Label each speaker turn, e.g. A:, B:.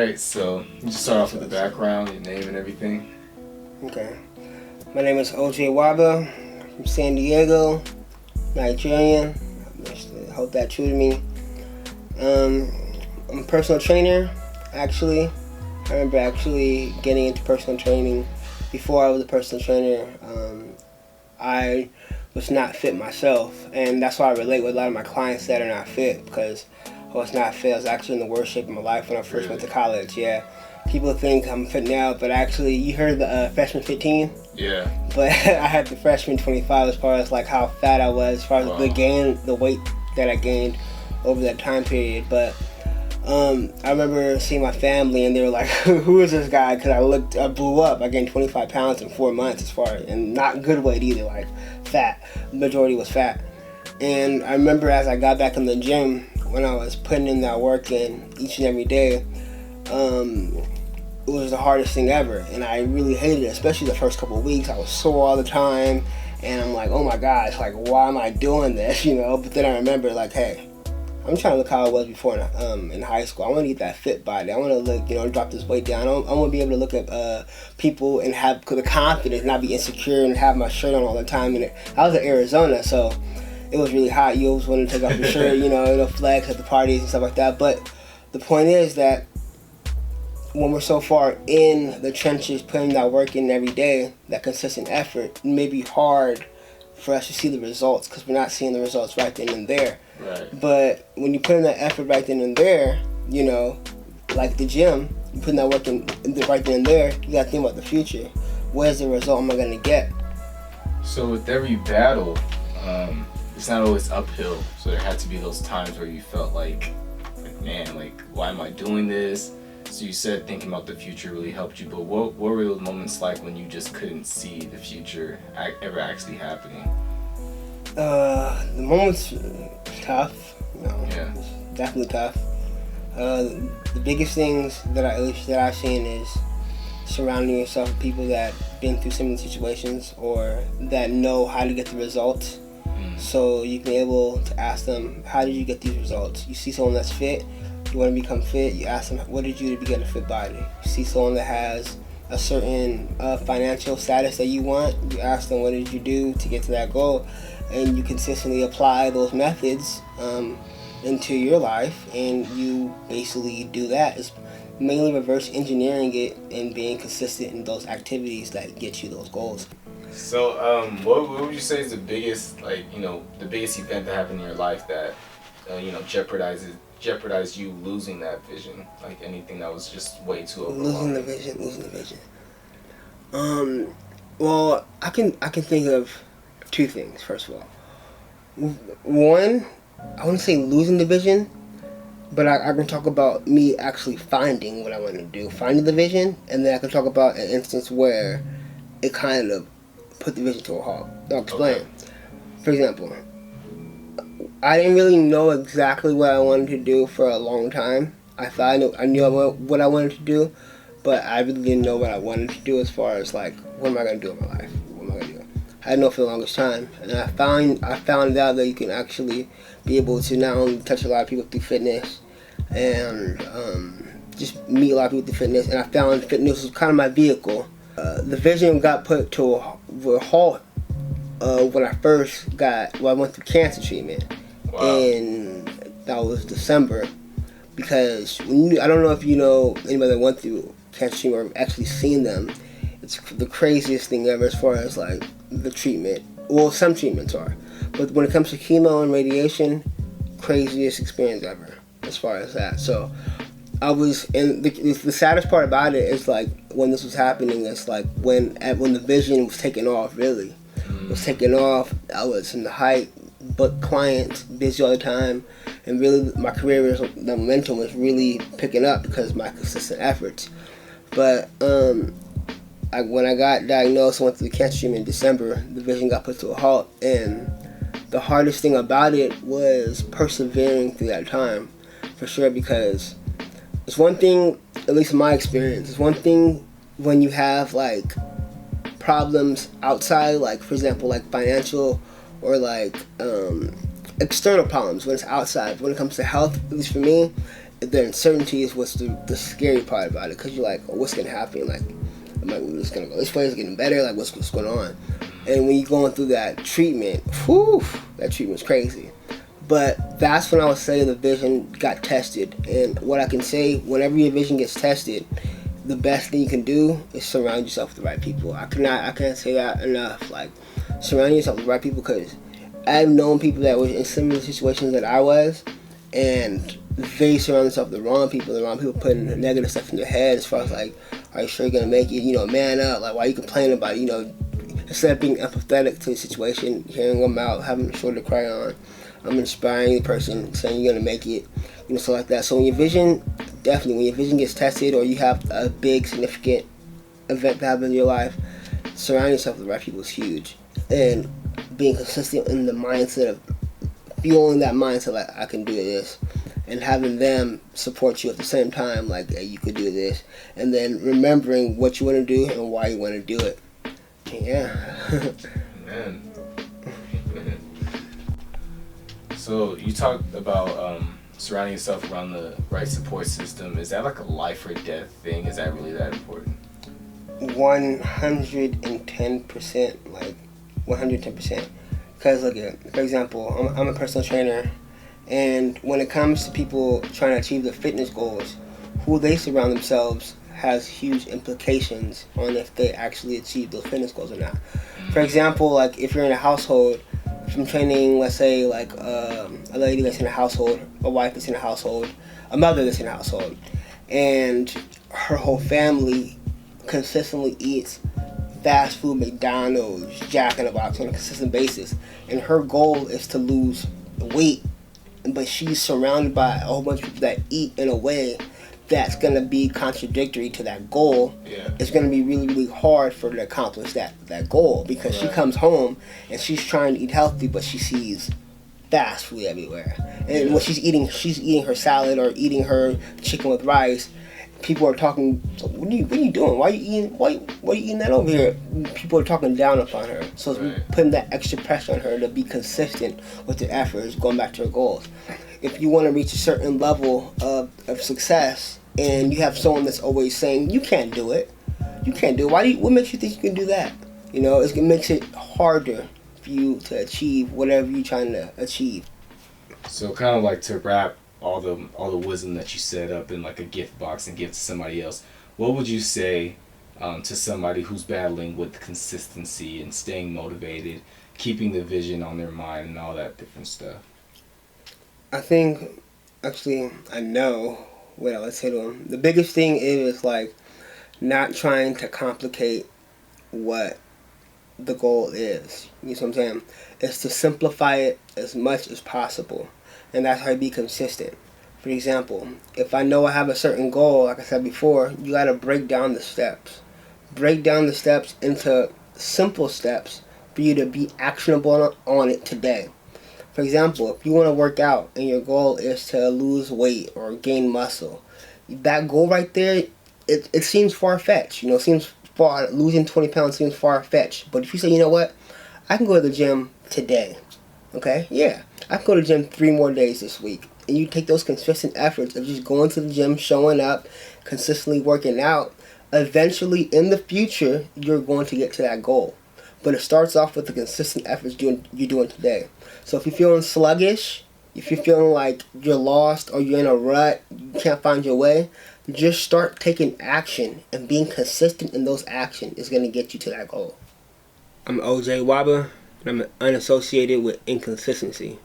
A: right, so you just start off with the background, your name and everything.
B: Okay. My name is Iwuaba from San Diego, Nigerian. I hope that's true to me. I'm a personal trainer, actually. I remember actually getting into personal training. Before I was a personal trainer, I was not fit myself, and that's why I relate with a lot of my clients that are not fit, because I was not fit. I was actually in the worst shape of my life when I first went to college. Yeah, people think I'm fit now, but actually, you heard the freshman 15?
A: Yeah.
B: But I had the freshman 25 as far as like how fat I was, as far as the weight that I gained over that time period. But I remember seeing my family, and they were like, "Who is this guy?" Because I blew up. I gained 25 pounds in 4 months, as far as, and not good weight either, like fat. The majority was fat. And I remember as I got back in the gym, when I was putting in that work in each and every day, it was the hardest thing ever, and I really hated it, especially the first couple of weeks. I was sore all the time, and I'm like, oh my gosh, like, why am I doing this, But then I remember, like, hey, I'm trying to look how I was before in high school. I want to get that fit body. I want to look, drop this weight down. I want to be able to look at people and have the confidence, not be insecure and have my shirt on all the time. And I was in Arizona, so it was really hot. You always want to take off your shirt, flex at the parties and stuff like that. But the point is that when we're so far in the trenches, putting that work in every day, that consistent effort, it may be hard for us to see the results because we're not seeing the results right then and there.
A: Right.
B: But when you put in that effort right then and there, like the gym, you putting that work in right then and there, you got to think about the future. Where's the result am I going to get?
A: So with every battle, it's not always uphill. So there had to be those times where you felt like man, like, why am I doing this? So you said thinking about the future really helped you, but what were those moments like when you just couldn't see the future ever actually happening?
B: The moments tough.
A: Yeah.
B: It's definitely tough. The biggest things that I've seen is surrounding yourself with people that been through similar situations or that know how to get the results. So you can be able to ask them, how did you get these results? You see someone that's fit, you want to become fit, you ask them, what did you do to get a fit body? You see someone that has a certain financial status that you want, you ask them, what did you do to get to that goal? And you consistently apply those methods into your life, and you basically do that. It's mainly reverse engineering it and being consistent in those activities that get you those goals.
A: So, what would you say is the biggest, the biggest event that happened in your life that, jeopardized you losing that vision? Like anything that was just way too overwhelming.
B: Losing the vision. Well, I can think of two things. First of all, one, I wouldn't say losing the vision, but I can talk about me actually finding what I want to do, finding the vision, and then I can talk about an instance where it kind of put the vision to a halt. I'll explain. Okay. For example, I didn't really know exactly what I wanted to do for a long time. I thought I knew what I wanted to do, but I really didn't know what I wanted to do as far as like, what am I going to do in my life? What am I going to do? I didn't know for the longest time, and I found out that you can actually be able to not only touch a lot of people through fitness and just meet a lot of people through fitness, and I found fitness was kind of my vehicle. The vision got put to a halt when I went through cancer treatment.
A: Wow.
B: And that was December, because I don't know if you know anybody that went through cancer treatment or actually seen them. It's the craziest thing ever as far as like the treatment. Well, some treatments are, but when it comes to chemo and radiation, craziest experience ever as far as that. So I was, and the saddest part about it is like when this was happening, it's like when the vision was taking off. Really, it was taking off. I was in the height. But clients, busy all the time, and really my career, the momentum was really picking up because of my consistent efforts. But when I got diagnosed and went through the cancer treatment in December, the vision got put to a halt, and the hardest thing about it was persevering through that time, for sure, because it's one thing, at least in my experience, it's one thing when you have like problems outside, like for example, like financial or like external problems when it's outside. When it comes to health, at least for me, the uncertainty is what's the scary part about it, because you're like, oh, what's gonna happen? Like, we're just gonna go this way, it's getting better, like what's going on? And when you're going through that treatment, whew, that treatment's crazy. But that's when I would say the vision got tested. And what I can say, whenever your vision gets tested, the best thing you can do is surround yourself with the right people. I can't say that enough. Like, surround yourself with the right people, because I've known people that were in similar situations that I was, and they surround themselves with the wrong people. The wrong people putting negative stuff in their head as far as like, are you sure you're gonna make it? You know, man up. Like, why are you complaining about it? You know, instead of being empathetic to the situation, hearing them out, having a shoulder to cry on, I'm inspiring the person, saying you're gonna make it, you know, stuff like that. So when your vision, definitely, when your vision gets tested, or you have a big significant event that happens in your life, surrounding yourself with the right people is huge. And being consistent in the mindset of feeling that mindset, like, I can do this, and having them support you at the same time, like, hey, you could do this, and then remembering what you want to do and why you want to do it. Yeah.
A: Man. So you talked about surrounding yourself around the right support system. Is that like a life or death thing? Is that really that important?
B: 110%, like 110%. Because look at, for example, I'm a personal trainer, and when it comes to people trying to achieve their fitness goals, who they surround themselves has huge implications on if they actually achieve those fitness goals or not. For example, like if you're in a household, if I'm training, let's say like a lady that's in a household, a wife that's in a household, a mother that's in a household, and her whole family consistently eats fast food, McDonald's, Jack in the Box on a consistent basis, and her goal is to lose weight, but she's surrounded by a whole bunch of people that eat in a way that's going to be contradictory to that goal.
A: Yeah.
B: It's going to be really, really hard for her to accomplish that goal, because she comes home and she's trying to eat healthy, but she sees fast food everywhere. And when she's eating her salad or eating her chicken with rice, people are talking, what are you doing? Why are you eating that over here? People are talking down upon her. So it's putting that extra pressure on her to be consistent with her efforts, going back to her goals. If you want to reach a certain level of success, and you have someone that's always saying, you can't do it. What makes you think you can do that? You know, it makes it harder for you to achieve whatever you're trying to achieve.
A: So kind of like to wrap all the wisdom that you set up in like a gift box and give to somebody else, what would you say to somebody who's battling with consistency and staying motivated, keeping the vision on their mind and all that different stuff?
B: I think, actually, I know what I would say to them. The biggest thing is like not trying to complicate what the goal is. You know what I'm saying? It's to simplify it as much as possible. And that's how you be consistent. For example, if I know I have a certain goal, like I said before, you got to break down the steps. Break down the steps into simple steps for you to be actionable on it today. For example, if you want to work out and your goal is to lose weight or gain muscle, that goal right there, it seems far-fetched. You know, losing 20 pounds seems far-fetched. But if you say, you know what, I can go to the gym today. Okay? Yeah. I can go to the gym 3 more days this week. And you take those consistent efforts of just going to the gym, showing up, consistently working out, eventually in the future, you're going to get to that goal. But it starts off with the consistent efforts you're doing today. So if you're feeling sluggish, if you're feeling like you're lost or you're in a rut, you can't find your way, just start taking action, and being consistent in those actions is going to get you to that goal. I'm OJ Iwuaba, and I'm unassociated with inconsistency.